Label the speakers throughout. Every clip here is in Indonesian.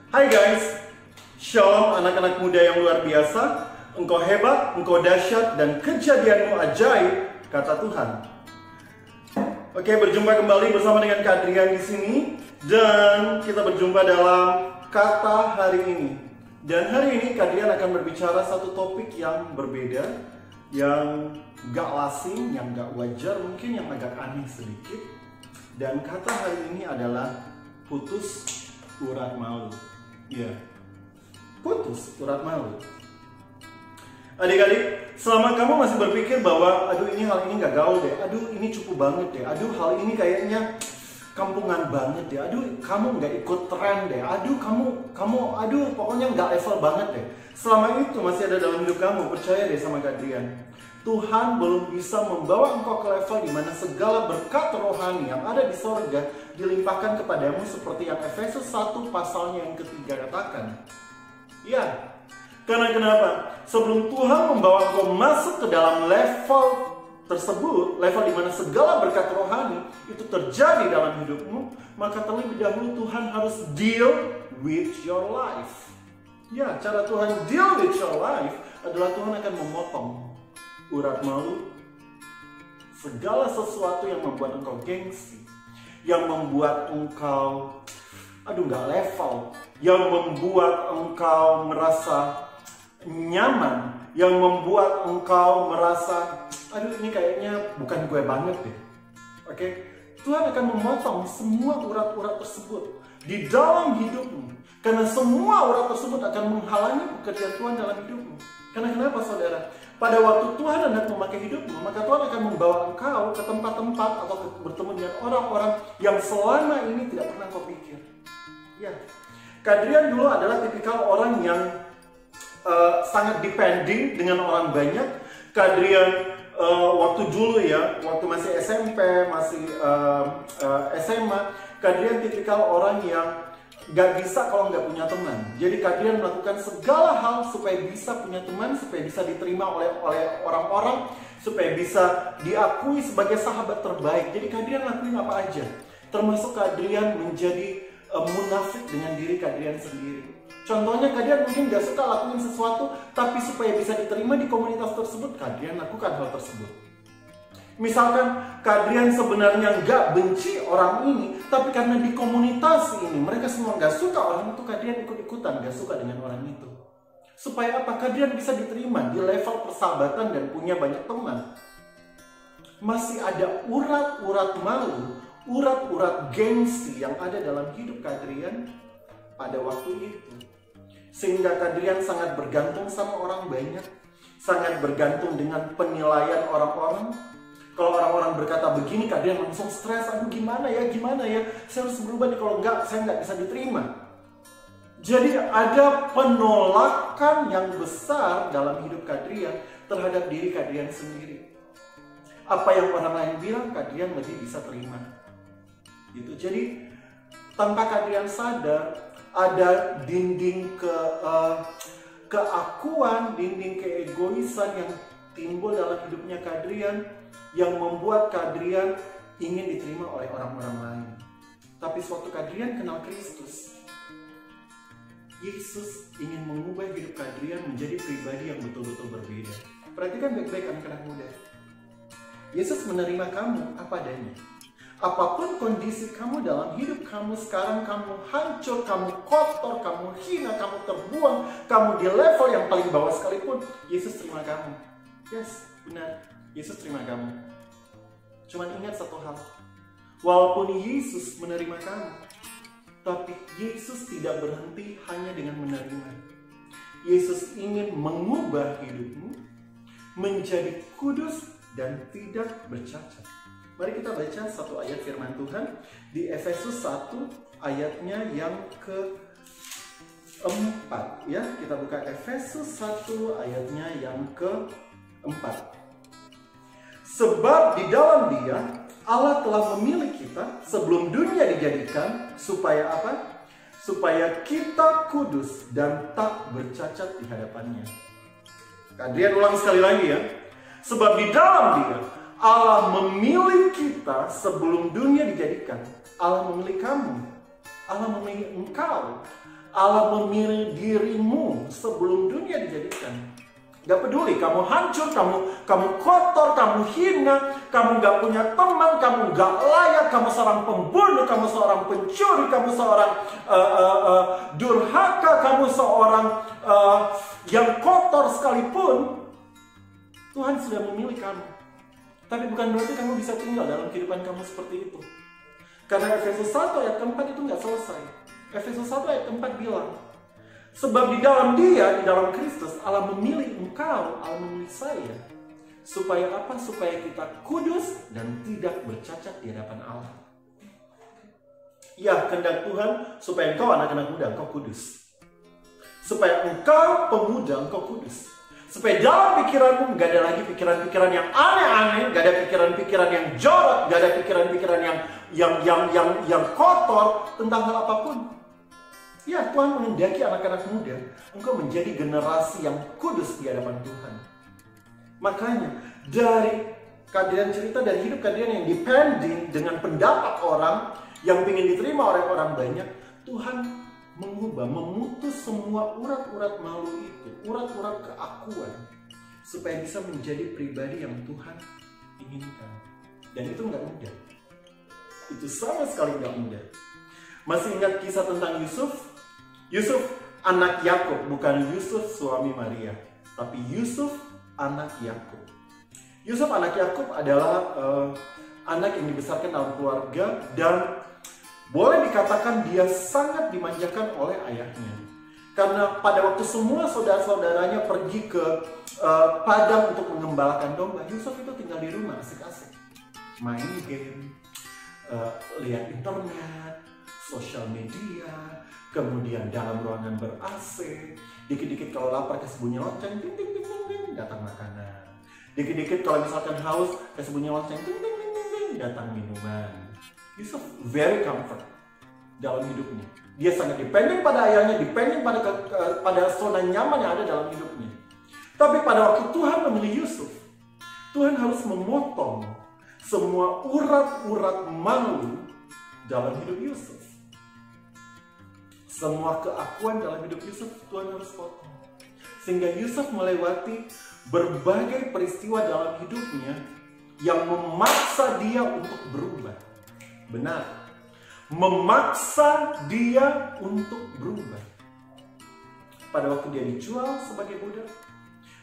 Speaker 1: Hai guys, Shalom anak-anak muda yang luar biasa. Engkau hebat, engkau dahsyat, dan kejadianmu ajaib, kata Tuhan. Oke, berjumpa kembali bersama dengan Kak Adrian di sini, dan kita berjumpa dalam kata hari ini. Dan hari ini Kak Adrian akan berbicara satu topik yang berbeda, yang gak lazim, yang gak wajar, mungkin yang agak aneh sedikit. Dan kata hari ini adalah putus urat malu. Ya, putus urat malu. Adik-adik, selama kamu masih berpikir bahwa aduh ini hal ini gak gaul deh, aduh ini cupu banget deh, aduh hal ini kayaknya kampungan banget deh, aduh kamu gak ikut tren deh, aduh aduh pokoknya gak level banget deh. Selama itu masih ada dalam hidup kamu, percaya deh sama Kak Adrian, Tuhan belum bisa membawa engkau ke level di mana segala berkat rohani yang ada di sorga dilimpahkan kepadamu seperti yang Efesus 1 pasalnya yang ketiga katakan. Ya, karena kenapa? Sebelum Tuhan membawa engkau masuk ke dalam level tersebut, level di mana segala berkat rohani itu terjadi dalam hidupmu, maka terlebih dahulu Tuhan harus deal with your life. Ya, cara Tuhan deal with your life adalah Tuhan akan memotong urat malu, segala sesuatu yang membuat engkau gengsi, yang membuat engkau gak level, yang membuat engkau merasa nyaman, yang membuat engkau merasa aduh ini kayaknya bukan gue banget deh. Oke, Tuhan akan memotong semua urat-urat tersebut di dalam hidupmu, karena semua urat tersebut akan menghalangi pekerjaan Tuhan dalam hidupmu. Karena kenapa saudara? Pada waktu Tuhan hendak memakai hidupmu, maka Tuhan akan membawa engkau ke tempat-tempat atau bertemu dengan orang-orang yang selama ini tidak pernah kau pikir. Ya, Kak Adrian dulu adalah tipikal orang yang sangat depending dengan orang banyak. Kak Adrian waktu dulu ya, waktu masih SMP, masih SMA, Kak Adrian tipikal orang yang gak bisa kalau nggak punya teman. Jadi Kak Adrian melakukan segala hal supaya bisa punya teman, supaya bisa diterima oleh orang-orang, supaya bisa diakui sebagai sahabat terbaik. Jadi Kak Adrian lakuin apa aja, termasuk Kak Adrian menjadi munafik dengan diri Kak Adrian sendiri. Contohnya Kak Adrian mungkin gak suka lakuin sesuatu, tapi supaya bisa diterima di komunitas tersebut, Kak Adrian lakukan hal tersebut. Misalkan Kak Adrian sebenarnya gak benci orang ini, tapi karena di komunitas ini mereka semua gak suka orang itu, Kak Adrian ikut-ikutan gak suka dengan orang itu. Supaya apa? Kak Adrian bisa diterima di level persahabatan dan punya banyak teman. Masih ada urat-urat malu, urat-urat gengsi yang ada dalam hidup Kak Adrian pada waktu itu. Sehingga Kak Adrian sangat bergantung sama orang banyak, sangat bergantung dengan penilaian orang-orang. Kalau orang-orang berkata begini, Kak Adrian langsung stres, aduh gimana ya, saya harus berubah nih, kalau enggak, saya nggak bisa diterima. Jadi ada penolakan yang besar dalam hidup Kak Adrian terhadap diri Kak Adrian sendiri. Apa yang orang lain bilang, Kak Adrian lebih bisa terima. Gitu. Jadi tanpa Kak Adrian sadar, ada dinding keakuan, dinding keegoisan yang timbul dalam hidupnya Kak Adrian, yang membuat Kak Adrian ingin diterima oleh orang-orang lain. Tapi suatu Kak Adrian kenal Kristus, Yesus ingin mengubah hidup Kak Adrian menjadi pribadi yang betul-betul berbeda. Perhatikan baik-baik anak-anak muda. Yesus menerima kamu apa adanya. Apapun kondisi kamu dalam hidup kamu sekarang, kamu hancur, kamu kotor, kamu hina, kamu terbuang, kamu di level yang paling bawah sekalipun, Yesus terima kamu. Yes, benar. Yesus terima kamu. Cuman ingat satu hal. Walaupun Yesus menerima kamu, tapi Yesus tidak berhenti hanya dengan menerima. Yesus ingin mengubah hidupmu menjadi kudus dan tidak bercacat. Mari kita baca satu ayat firman Tuhan di Efesus 1 ayatnya yang ke-4 ya. Kita buka Efesus 1 ayatnya yang ke-4. Sebab di dalam Dia Allah telah memilih kita sebelum dunia dijadikan supaya apa? Supaya kita kudus dan tak bercacat di hadapannya. Kak Adrian ulang sekali lagi ya. Sebab di dalam Dia Allah memilih kita sebelum dunia dijadikan. Allah memilih kamu. Allah memilih engkau. Allah memilih dirimu sebelum dunia dijadikan. Gak peduli kamu hancur, kamu kotor, kamu hina, kamu gak punya teman, kamu gak layak, kamu seorang pembunuh, kamu seorang pencuri, kamu seorang durhaka, kamu seorang yang kotor sekalipun, Tuhan sudah memilih kamu. Tapi bukan berarti kamu bisa tinggal dalam kehidupan kamu seperti itu. Karena Efesus 1 ayat keempat itu gak selesai. Efesus 1 ayat keempat bilang, sebab di dalam Dia, di dalam Kristus, Allah memilih engkau, Allah memilih saya. Supaya apa? Supaya kita kudus dan tidak bercacat di hadapan Allah. Ya, kehendak Tuhan supaya engkau anak-anak muda, engkau kudus. Supaya engkau pemuda, engkau kudus. Supaya dalam pikiranmu gak ada lagi pikiran-pikiran yang aneh-aneh, gak ada pikiran-pikiran yang jorok, gak ada pikiran-pikiran yang kotor tentang hal apapun. Ya, Tuhan menghendaki anak-anak muda engkau menjadi generasi yang kudus di hadapan Tuhan. Makanya dari kehadiran cerita dari hidup kehadiran yang depending dengan pendapat orang yang ingin diterima oleh orang banyak, Tuhan mengubah, memutus semua urat-urat malu itu, urat-urat keakuan, supaya bisa menjadi pribadi yang Tuhan inginkan. Dan itu nggak mudah. Itu sama sekali nggak mudah. Masih ingat kisah tentang Yusuf? Yusuf anak Yakub, bukan Yusuf suami Maria, tapi Yusuf anak Yakub. Yusuf anak Yakub adalah anak yang dibesarkan dalam keluarga dan boleh dikatakan dia sangat dimanjakan oleh ayahnya. Karena pada waktu semua saudara-saudaranya pergi ke padang untuk mengembalakan domba, Yusuf itu tinggal di rumah asik-asik, main game, lihat internet, sosial media, kemudian dalam ruangan ber-AC, dikit-dikit kalau lapar kasih bunyi lonceng, ding ding ding ding ding, datang makanan. Dikit-dikit kalau misalkan haus kasih bunyi lonceng, ding ding ding ding ding, datang minuman. Yusuf very comfort dalam hidupnya. Dia sangat dependent pada ayahnya, dependent pada zona nyaman yang ada dalam hidupnya. Tapi pada waktu Tuhan memilih Yusuf, Tuhan harus memotong semua urat-urat malu dalam hidup Yusuf. Semua keakuan dalam hidup Yusuf Tuhan harus potong. Sehingga Yusuf melewati berbagai peristiwa dalam hidupnya yang memaksa dia untuk berubah. Benar. Memaksa dia untuk berubah. Pada waktu dia dijual sebagai budak.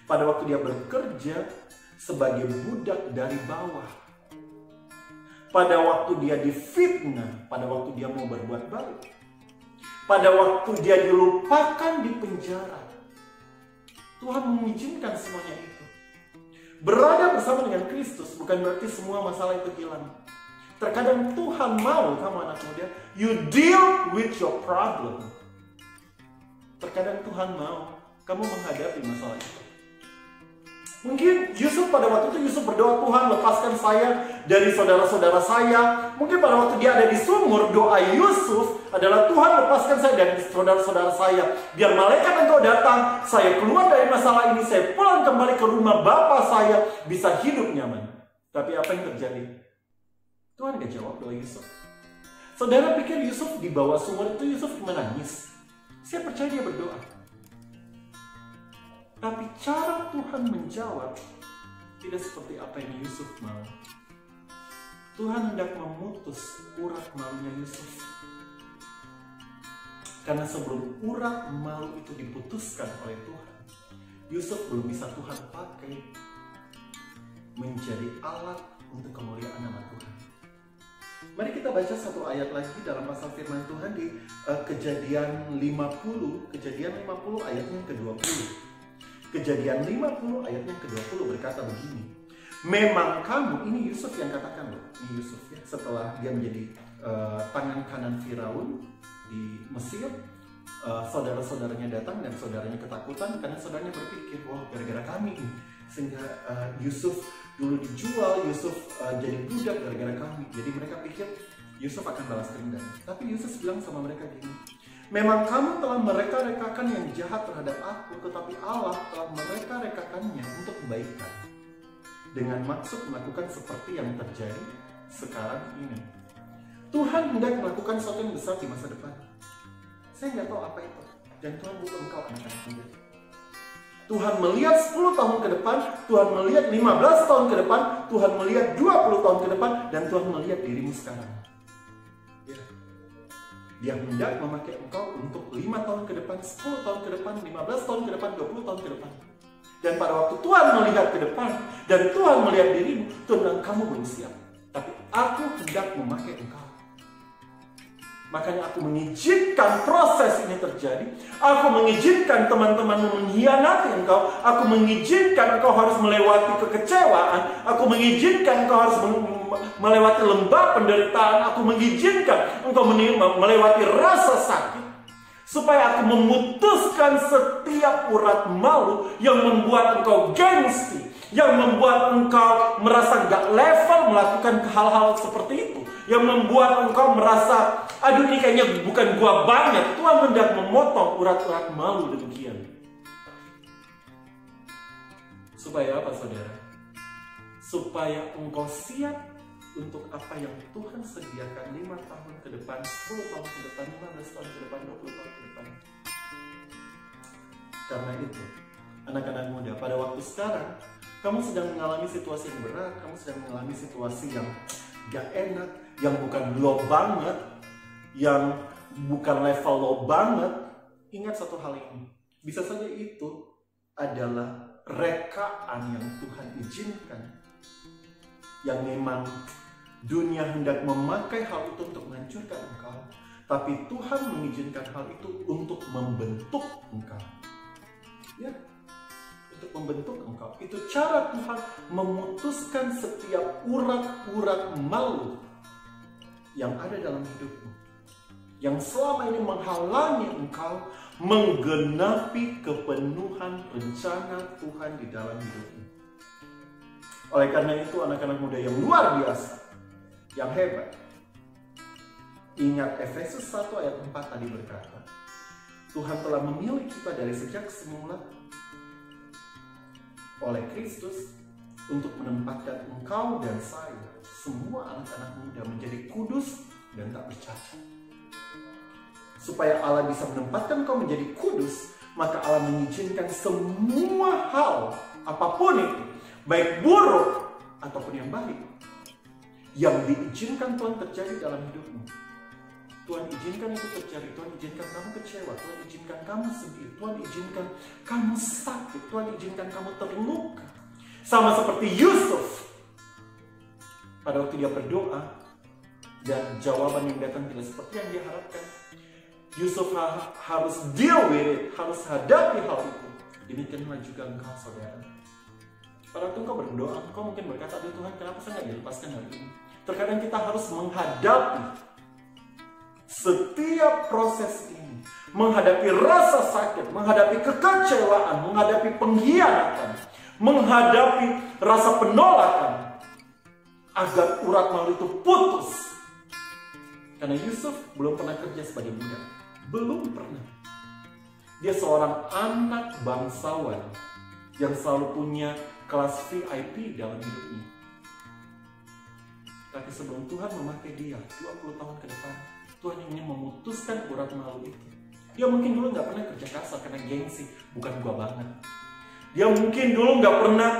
Speaker 1: Pada waktu dia bekerja sebagai budak dari bawah. Pada waktu dia difitnah. Pada waktu dia mau berbuat baik. Pada waktu dia dilupakan di penjara, Tuhan mengizinkan semuanya itu. Berada bersama dengan Kristus bukan berarti semua masalah itu hilang. Terkadang Tuhan mau kamu anak muda, you deal with your problem. Terkadang Tuhan mau kamu menghadapi masalah itu. Mungkin Yusuf pada waktu itu Yusuf berdoa, Tuhan lepaskan saya dari saudara-saudara saya. Mungkin pada waktu dia ada di sumur, doa Yusuf adalah Tuhan lepaskan saya dari saudara-saudara saya. Biar malaikat engkau datang, saya keluar dari masalah ini, saya pulang kembali ke rumah Bapa saya, bisa hidup nyaman. Tapi apa yang terjadi? Tuhan gak jawab doa Yusuf. Saudara pikir Yusuf di bawah sumur itu Yusuf menangis? Saya percaya dia berdoa. Tapi cara Tuhan menjawab tidak seperti apa yang Yusuf mau. Tuhan hendak memutus urat malunya Yusuf. Karena sebelum urat malu itu diputuskan oleh Tuhan, Yusuf belum bisa Tuhan pakai menjadi alat untuk kemuliaan nama Tuhan. Mari kita baca satu ayat lagi dalam pasal firman Tuhan di Kejadian 50 ayatnya ke-20. Kejadian 50 ayatnya ke-20 berkata begini. Memang kamu, ini Yusuf yang katakan loh. Ini Yusuf ya, setelah dia menjadi tangan kanan Firaun di Mesir, saudara-saudaranya datang dan saudaranya ketakutan karena saudaranya berpikir, wah gara-gara kami ini. Sehingga Yusuf dulu dijual, Yusuf jadi budak gara-gara kami. Jadi mereka pikir Yusuf akan balas dendam. Tapi Yusuf bilang sama mereka gini, memang kamu telah mereka-rekakan yang jahat terhadap aku, tetapi Allah telah mereka-rekakannya untuk kebaikan, dengan maksud melakukan seperti yang terjadi sekarang ini. Tuhan hendak melakukan sesuatu yang besar di masa depan. Saya Saya nggak tahu apa itu. Dan Tuhan butuh engkau anak-anak muda. Tuhan melihat 10 tahun ke depan, Tuhan melihat 15 tahun ke depan, Tuhan melihat 20 tahun ke depan, dan Tuhan melihat dirimu sekarang. Ya. Dia hendak memakai engkau untuk 5 tahun ke depan, 10 tahun ke depan, 15 tahun ke depan, 20 tahun ke depan. Dan pada waktu Tuhan melihat ke depan, dan Tuhan melihat dirimu, Tuhan bilang, kamu belum siap. Tapi aku hendak memakai engkau. Makanya aku mengizinkan proses ini terjadi. Aku mengizinkan teman-temanmu mengkhianati engkau. Aku mengizinkan engkau harus melewati kekecewaan. Aku mengizinkan engkau harus melewati lembah penderitaan. Aku mengizinkan engkau melewati rasa sakit. Supaya aku memutuskan setiap urat malu yang membuat engkau gengsi. Yang membuat engkau merasa gak level melakukan hal-hal seperti itu. Yang membuat engkau merasa, aduh ini kayaknya bukan gua banget. Tuhan hendak memotong urat-urat malu demikian. Supaya apa, saudara? Supaya engkau siap untuk apa yang Tuhan sediakan 5 tahun ke depan, 10 tahun ke depan, 15 tahun ke depan, 20 tahun ke depan. Karena itu, anak-anak muda, pada waktu sekarang, kamu sedang mengalami situasi yang berat, kamu sedang mengalami situasi yang gak enak, yang bukan low banget, yang bukan level low banget. Ingat satu hal ini, bisa saja itu adalah rekaan yang Tuhan izinkan, yang memang dunia hendak memakai hal itu untuk menghancurkan engkau, tapi Tuhan mengizinkan hal itu untuk membentuk engkau. Ya, untuk membentuk engkau. Itu cara Tuhan memutuskan setiap urat-urat malu yang ada dalam hidupmu, yang selama ini menghalangi engkau menggenapi kepenuhan rencana Tuhan di dalam hidupmu. Oleh karena itu, anak-anak muda yang luar biasa, yang hebat, ingat Efesus 1 ayat 4 tadi berkata, Tuhan telah memilih kita dari sejak semula oleh Kristus untuk menempatkan engkau dan saya, semua anak-anak muda, menjadi kudus dan tak bercacat. Supaya Allah bisa menempatkan engkau menjadi kudus, maka Allah mengizinkan semua hal, apapun itu, baik buruk ataupun yang baik, yang diizinkan Tuhan terjadi dalam hidupmu. Tuhan izinkan itu terjadi, Tuhan izinkan kamu kecewa, Tuhan izinkan kamu sedih, Tuhan izinkan kamu sakit, Tuhan izinkan kamu terluka. Sama seperti Yusuf. Pada waktu dia berdoa, dan jawaban yang datang tidak seperti yang dia harapkan. Yusuf harus deal with it, harus hadapi hal itu. Demikianlah juga engkau, saudara. Pada waktu engkau berdoa, engkau mungkin berkata, aduh Tuhan, kenapa saya nggak dilepaskan hari ini? Terkadang kita harus menghadapi setiap proses ini, menghadapi rasa sakit, menghadapi kekecewaan, menghadapi pengkhianatan, menghadapi rasa penolakan, agar urat malu itu putus. Karena Yusuf belum pernah kerja sebagai budak, belum pernah. Dia seorang anak bangsawan yang selalu punya kelas VIP dalam hidupnya. Tapi sebelum Tuhan memakai dia 20 tahun ke depan, Tuhan ingin memutuskan urat malu itu. Dia mungkin dulu nggak pernah kerja kasar karena gengsi, bukan gua banget. Dia mungkin dulu nggak pernah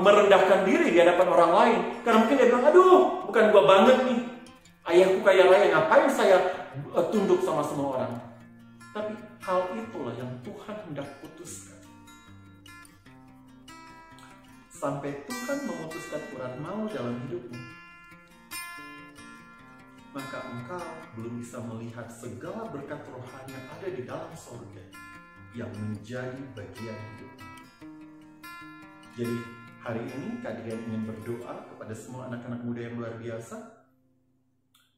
Speaker 1: merendahkan diri di hadapan orang lain, karena mungkin dia bilang, aduh, bukan gua banget nih. Ayahku kaya raya, ngapain saya tunduk sama semua orang? Tapi hal itulah yang Tuhan hendak putuskan. Sampai Tuhan memutuskan urat malu dalam hidupmu, maka engkau belum bisa melihat segala berkat rohani yang ada di dalam surga yang menjadi bagian hidupmu. Jadi hari ini Kak Dian ingin berdoa kepada semua anak-anak muda yang luar biasa.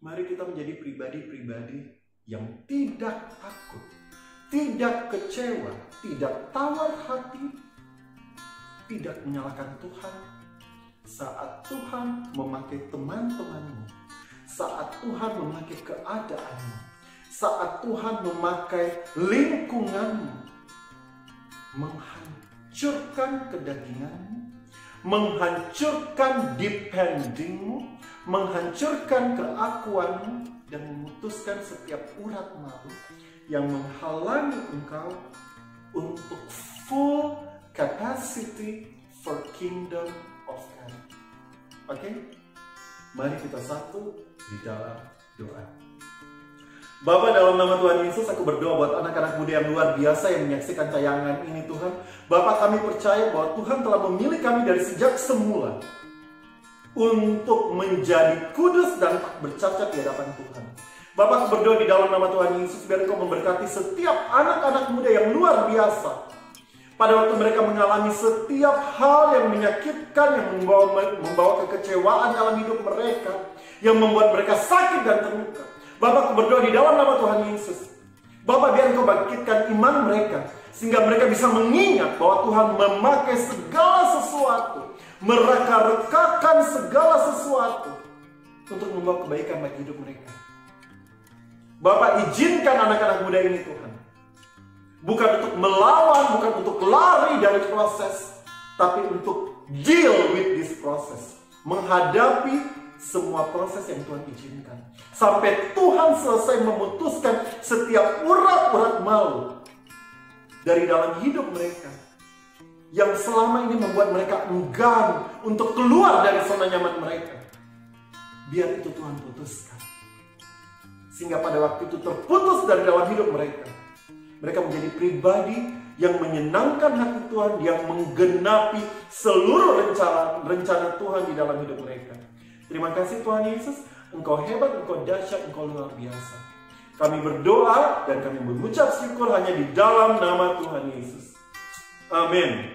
Speaker 1: Mari kita menjadi pribadi-pribadi yang tidak takut, tidak kecewa, tidak tawar hati, tidak menyalahkan Tuhan saat Tuhan memakai teman-temanmu, saat Tuhan memakai keadaanmu, saat Tuhan memakai lingkunganmu, menghancurkan kedaginganmu, menghancurkan dependingmu, menghancurkan keakuanmu, dan memutuskan setiap urat malu yang menghalangi engkau untuk full capacity for kingdom of God. Oke? Mari kita satu di dalam doa. Bapa, dalam nama Tuhan Yesus, aku berdoa buat anak-anak muda yang luar biasa yang menyaksikan tayangan ini, Tuhan. Bapa, kami percaya bahwa Tuhan telah memilih kami dari sejak semula untuk menjadi kudus dan tak bercacat di hadapan Tuhan. Bapa, aku berdoa di dalam nama Tuhan Yesus, biar Engkau memberkati setiap anak-anak muda yang luar biasa. Pada waktu mereka mengalami setiap hal yang menyakitkan, yang membawa kekecewaan dalam hidup mereka, yang membuat mereka sakit dan terluka. Bapak, aku berdoa di dalam nama Tuhan Yesus. Bapak, biar Engkau bangkitkan iman mereka, sehingga mereka bisa mengingat bahwa Tuhan memakai segala sesuatu, mereka-rekakan segala sesuatu untuk membawa kebaikan bagi hidup mereka. Bapak, izinkan anak-anak muda ini, Tuhan, bukan untuk melawan, bukan untuk lari dari proses, tapi untuk deal with this process, menghadapi semua proses yang Tuhan izinkan, sampai Tuhan selesai memutuskan setiap urat-urat malu dari dalam hidup mereka, yang selama ini membuat mereka enggan untuk keluar dari zona nyaman mereka. Biar itu Tuhan putuskan, sehingga pada waktu itu terputus dari dalam hidup mereka, mereka menjadi pribadi yang menyenangkan hati Tuhan, yang menggenapi seluruh rencana Tuhan di dalam hidup mereka. Terima kasih Tuhan Yesus, Engkau hebat, Engkau dahsyat, Engkau luar biasa. Kami berdoa dan kami mengucap syukur hanya di dalam nama Tuhan Yesus. Amin.